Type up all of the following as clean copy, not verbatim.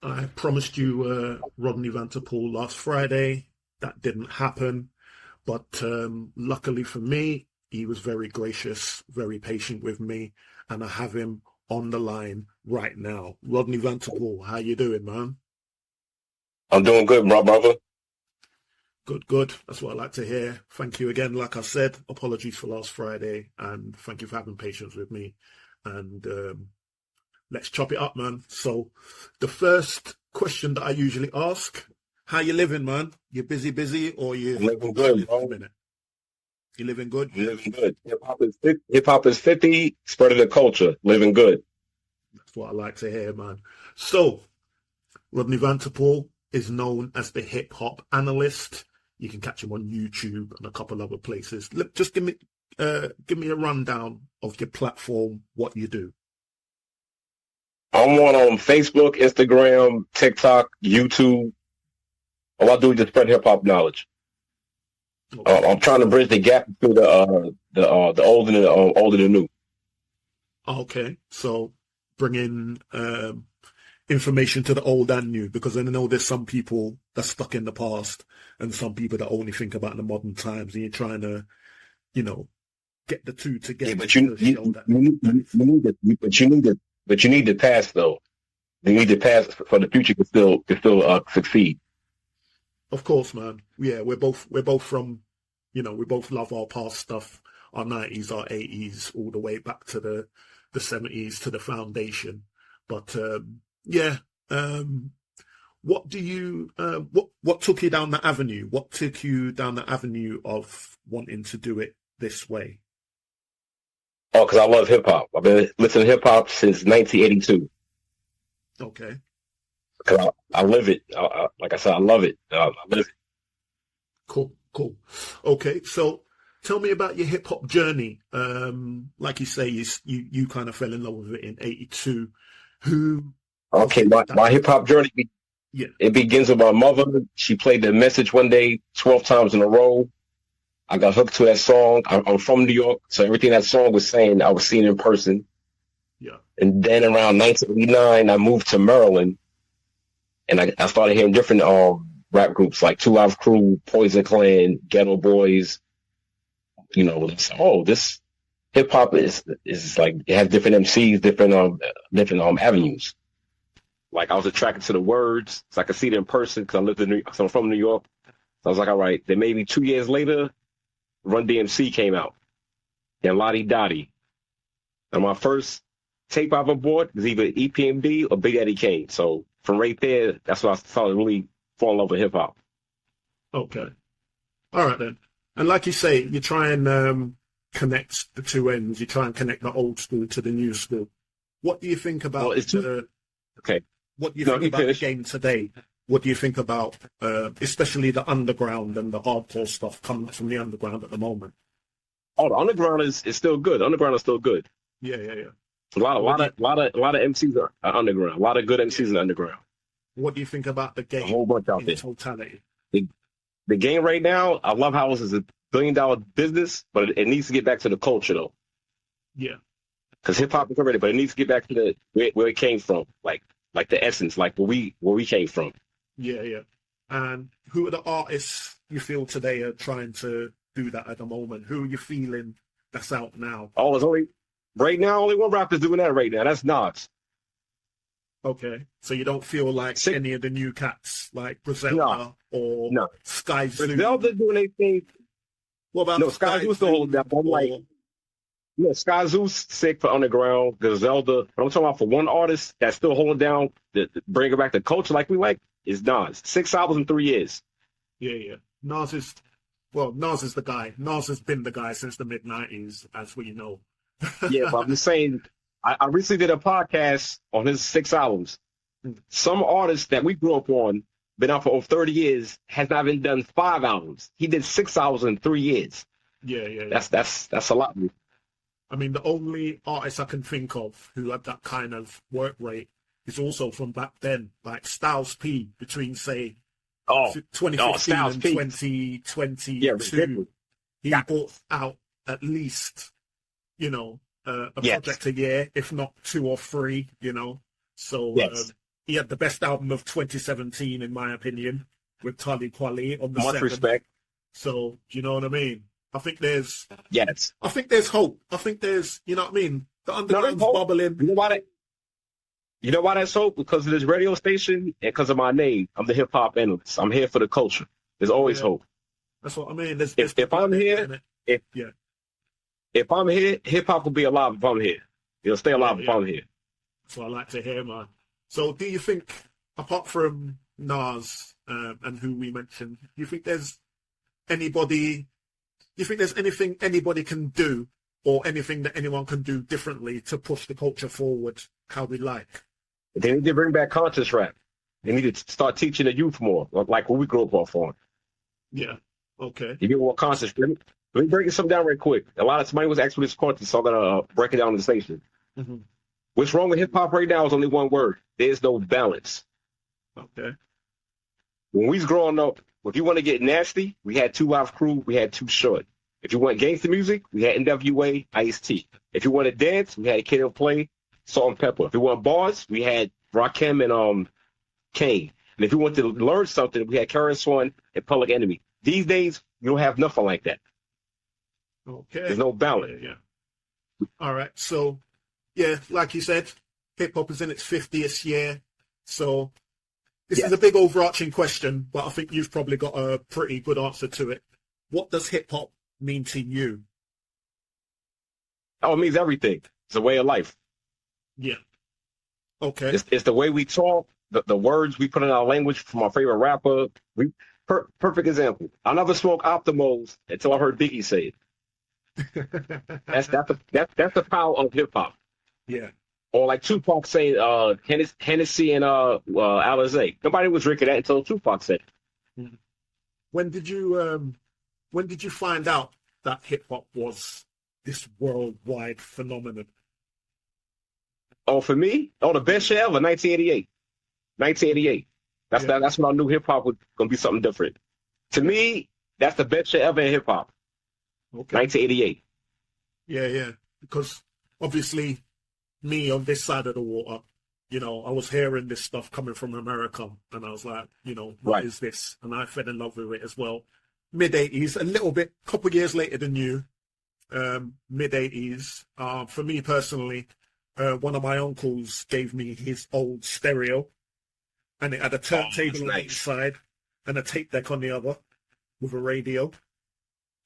I promised you Rodney Vanterpool last Friday. That didn't happen, but luckily for me, he was very gracious, very patient with me, and I have him on the line right now. Rodney Vanterpool, how you doing, man? I'm doing good, my brother. Good, good. That's what I like to hear. Thank you again. Like I said, apologies for last Friday, and thank you for having patience with me. And let's chop it up, man. So, the first question that I usually ask: how you living, man? You busy, or you I'm living chilling good, at the bro. minute? You living good? I'm living good. Hip hop is 50, spreading the culture, living good. That's what I like to hear, man. So, Rodney Vanterpool is known as the Hip Hop Analyst. You can catch him on YouTube and a couple other places. Look, just give me a rundown of your platform, what you do. I'm on Facebook, Instagram, TikTok, YouTube. All I do is just spread hip hop knowledge. I'm Okay, trying to bridge the gap between the old and the old and the new. okay. So bringing information to the old and new, because I know there's some people that's stuck in the past and some people that only think about the modern times, and you're trying to, you know, get the two Yeah, together but you to show you that. you need that you, it's, you need the but you need the past though. You need the past for the future to still succeed. of course, man. Yeah, we're both from, we both love our past stuff, our 90s, our 80s, all the way back to the 70s to the foundation. But yeah, um, what do you what took you down that avenue? What took you down the avenue of wanting to do it this way? Oh, because I love hip hop. I've been listening to hip hop since 1982. Okay, Because I live it. Like I said, I love it. I live it. cool, cool. Okay, so tell me about your hip hop journey. Like you say, you kind of fell in love with it in '82. Who was Okay, it my, that? my hip hop journey, Yeah, it begins with my mother. She played the message one day 12 times in a row. I got hooked to that song. I'm from New York, so everything that song was saying, I was seeing in person. yeah, And then around 1989, I moved to Maryland, and I started hearing different rap groups like Two Live Crew, Poison Clan, Ghetto Boys. This hip hop is like it has different MCs, different avenues. Like I was attracted to the words, so I could see it in person because I lived in New York, so I'm from New York. So I was like, all right. Then maybe 2 years later, Run DMC came out, and Lottie Dottie. And my first tape I ever bought was either EPMD or Big Eddie Kane. So from right there, that's when I started to really fall in love with hip hop. okay, all right then. And like you say, you try and connect the two ends. You try and connect the old school to the new school. What do you think Well, about it's too the okay. What do you No, think you about the finish. game today? What do you think about, especially the underground and the hardcore stuff coming from the underground at the moment? Oh, the underground is still good. Underground is still good. Yeah, yeah, yeah. A lot, a What lot do you, of, lot of, lot of MCs are underground. A lot of good yeah. MCs in the underground. What do you think about the A whole game bunch out in there. totality? The, the game right now, I love how this is $1 billion business, but it needs to get back to the culture though, Yeah, because hip hop is already, but it needs to get back to the where it came from, like the essence, like where we came from. yeah, yeah. And who are the artists you feel today are trying to do that at the moment? Who are you feeling that's out now? Oh, there's only right now only one rapper's doing that right now. That's Nas. Okay, so you don't feel like Six, any of the new cats like no, Griselda or no. Sky Zoo? Griselda doing anything. What about No, Sky Sky Zoo still holding Zoo that. But I'm like, or yeah, Sky Zoo's sick for underground. Griselda. But I'm talking about for one artist that's still holding down, bringing back the culture like we like, is Nas. 6 albums in 3 years. yeah, yeah. Nas is the guy. Nas has been the guy since the mid '90s, as we know. Yeah, but I'm just saying, I recently did a podcast on his 6 albums. Some artists that we grew up on, been out for over 30 years, has not even done 5 albums. He did 6 albums in 3 years. Yeah, yeah, yeah. That's a lot. I mean, the only artist I can think of who had that kind of work rate is also from back then, like Styles P, between say Oh, oh, 2015 Styles and P. Yeah, 2022. ridiculous. He Yeah. brought out at least, a Yes, project a year, if not two or three. So yes. he had the best album of 2017, in my opinion, with Tali Kweli on the Much 7th. respect. So, do you know what I mean? I think there's Yes. hope. I think there's, you know what I mean? The No, underground's hope. bubbling. You know why that's so? Because of this radio station and because of my name. I'm the hip hop analyst. I'm here for the culture. There's always hope. That's what I mean. If I'm here, if I'm here, hip hop will be alive if I'm here. It'll stay alive if I'm here. That's what I like to hear, man. So, do you think, apart from Nas and who we mentioned, do you think there's anybody? Do you think there's anything anybody can do, or anything that anyone can do differently to push the culture forward how we like? They need to bring back conscious rap. They need to start teaching the youth more, like what we grew up off on. Yeah. Okay. You get more conscious. Let me break something down right quick. A lot of somebody was asking this question, so I'm gonna break it down on the station. Mm-hmm. What's wrong with hip hop right now is only one word. There's no balance. Okay. When we was growing up, if you want to get nasty, we had 2 Live Crew, we had 2 Short. If you want gangster music, we had NWA, Ice-T. If you want to dance, we had Kid and Play, Salt and Pepper. If you want bars, we had Rakim and Kane. And if you want to learn something, we had KRS-One and Public Enemy. These days, you don't have nothing like that. Okay. There's no balance. Yeah. All right. So, yeah, like you said, hip hop is in its 50th year. So, this is a big overarching question, but I think you've probably got a pretty good answer to it. What does hip hop mean to you? Oh, it means everything. It's a way of life. Yeah. Okay. It's the way we talk, the words we put in our language from our favorite rapper. Perfect example. I never smoked Optimals until I heard Biggie say it. That's the power of hip hop. Yeah. Or like Tupac saying Hennessy and Alizé. Nobody was drinking that until Tupac said it. When did you find out that hip hop was this worldwide phenomenon? Oh, for me, the best year ever, 1988. 1988. That's when I knew hip hop was gonna be something different. To me, that's the best year ever in hip hop. Okay. 1988. Yeah. Because obviously, me on this side of the water, you know, I was hearing this stuff coming from America, and I was like, you know, what is this? And I fell in love with it as well. Mid-80s, a little bit, couple of years later than you. Mid-80s. For me personally, one of my uncles gave me his old stereo, and it had a turntable on each side and a tape deck on the other with a radio.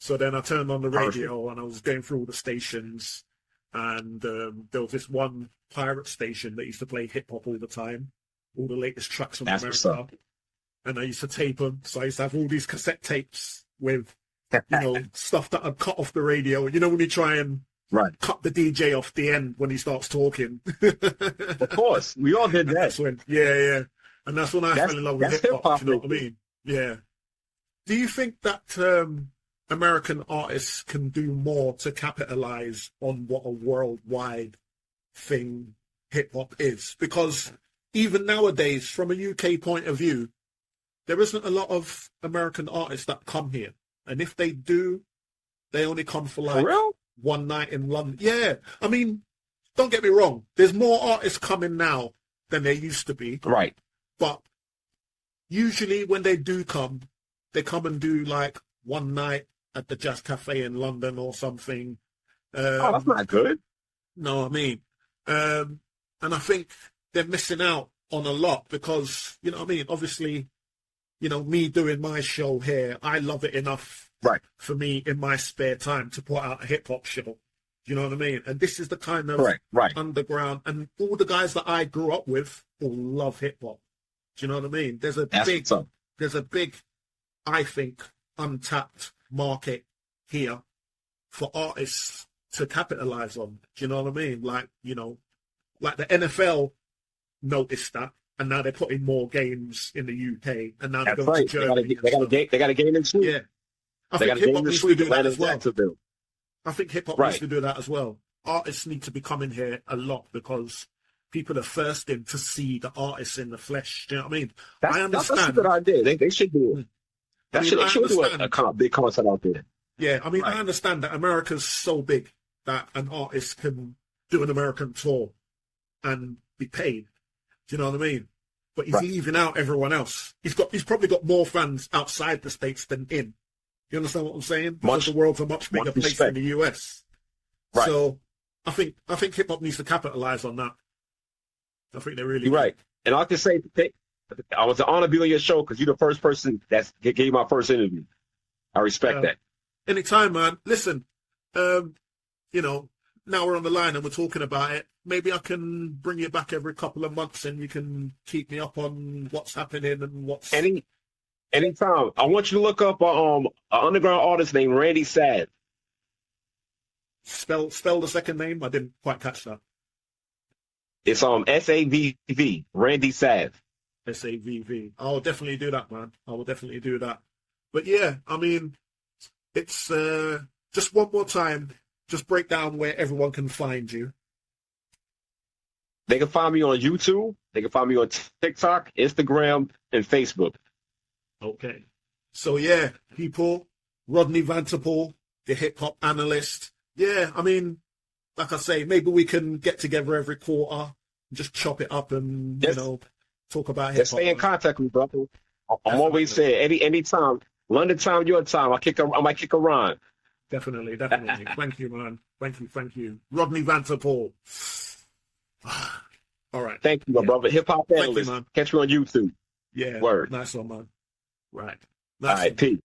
So then I turned on the radio and I was going through all the stations, and there was this one pirate station that used to play hip hop all the time, all the latest tracks from America. And I used to tape them. So I used to have all these cassette tapes with, you know, stuff that I'd cut off the radio. You know, when you try and cut the DJ off the end when he starts talking. Of course. We all did that. That's when, yeah. And that's when I fell in love with hip hop. You know what I mean? Yeah. Do you think that American artists can do more to capitalize on what a worldwide thing hip hop is? Because even nowadays, from a UK point of view, there isn't a lot of American artists that come here. And if they do, they only come for like one night in London. Yeah. I mean, don't get me wrong. There's more artists coming now than there used to be. Right. But usually when they come and do like one night at the Jazz Cafe in London or something. That's not good. No, I mean. And I think they're missing out on a lot because, you know what I mean? Obviously, you know, me doing my show here, I love it enough for me in my spare time to put out a hip-hop show. You know what I mean? And this is the kind of underground, and all the guys that I grew up with all love hip-hop. Do you know what I mean? There's a big, I think, untapped market here for artists to capitalize on. Do you know what I mean? Like, you know, like the NFL noticed that, and now they're putting more games in the UK, and now they're going to Germany. They got a game in Sweden. Yeah. I think hip-hop needs to do that as well. I think hip-hop needs to do that as well. Artists need to be coming here a lot because people are thirsting to see the artists in the flesh. Do you know what I mean? I understand. That's a good idea. They should do it. They should do a big concert out there. Yeah, I mean, I understand that America's so big that an artist can do an American tour and be paid. Do you know what I mean? but he's Right. leaving out everyone else. He's probably got more fans outside the States than in. You understand what I'm saying? Because the world's a much bigger place than the US. Right. So I think hip hop needs to capitalize on that. I think they really You're right. And I can say, I was an honor to be on your show because you're the first person that gave my first interview. I respect that. Anytime, man. Listen, you know, now we're on the line and we're talking about it. Maybe I can bring you back every couple of months and you can keep me up on what's happening and what's... Anytime. I want you to look up an underground artist named Randy Sav. Spell the second name. I didn't quite catch that. It's SAVV, Randy Sav. SAVV. I'll definitely do that, man. I will definitely do that. But yeah, I mean, it's just one more time. Just break down where everyone can find you. They can find me on YouTube. They can find me on TikTok, Instagram, and Facebook. Okay. So yeah, people, Rodney Vanterpool, the Hip Hop Analyst. Yeah, I mean, like I say, maybe we can get together every quarter, just chop it up and, you know, talk about hip hop. Just stay in contact with me, brother. I'm always saying, anytime, London time, your time, I might kick a rhyme. Definitely. Thank you, man. Thank you. Rodney Vanterpool. All right. Thank you, my brother. Hip Hop Analyst. Man. Catch me on YouTube. Yeah. Word. Nice one, man. Right. All right, peace.